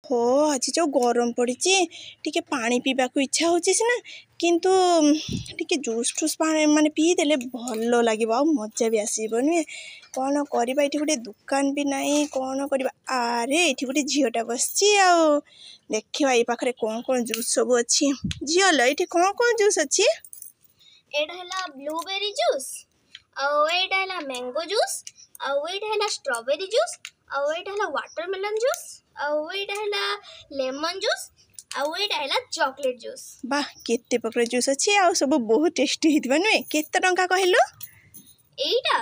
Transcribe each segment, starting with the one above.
हो आज जो गरम पड़ी टिके पानी पीवा को इच्छा होची सिना किंतु टिके जूस टूस पानी माने पीदेले भल लगे मजा भी आसब नुहे कौन करवा ये गोटे दुकान भी नहीं कौन करवा आरे ये गोटे झीटा बस देखा ये पाखे कौन कौन जूस सब अच्छी झील ये कौन कौन जूस अच्छी एटा ब्लूबेरी जूस आटा मैंगो जूस आटा स्ट्रॉबेरी जूस आटा वाटरमेलन जूस आटा लेमन जूस आटा चॉकलेट जूस वाह केते प्रकार जूस अच्छी आ सब बहुत टेस्टी होइतबा नुहे केते टंका कहलो एटा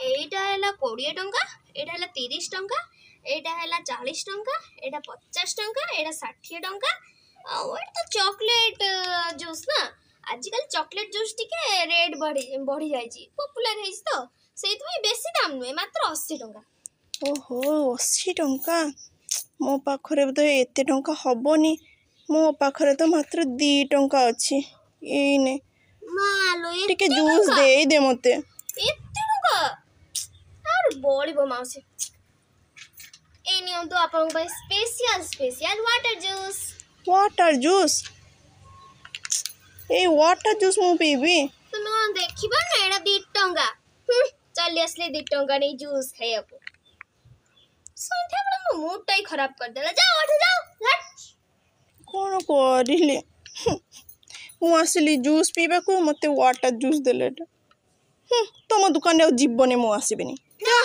एटा 20 टंका एटा 30 टंका एटा 40 टंका एटा 50 टंका एटा 60 टंका आटा चॉकलेट जूस ना आजिकल चॉकलेट जूस टिके रेट बढ़ी जाइए पॉपुलर है तो से बेसी दाम नुहे मात्र 80 टंका ओहो 80 टंका मो पाखरे तो एते टंका हबनी मो पाखरे तो मात्र 2 टंका अच्छी एने मालो टिके जूस दे मते एते टंका और बड़ीबो माउसी ए नियम तो आपन पे स्पेशल वाटर जूस ए वाटर जूस मु पीबी तुम देखिबा ना एडा 2 टंका चल असले 2 टंका नहीं जूस खाइया को संध्या बड़ा मूड टाई खराब कर देला जाओ उठ जाओ हट कौन करिले मु आसली जूस पीबा को मते वाटर जूस देले तुम दुकान रे जीवने मु आसीबिनी ना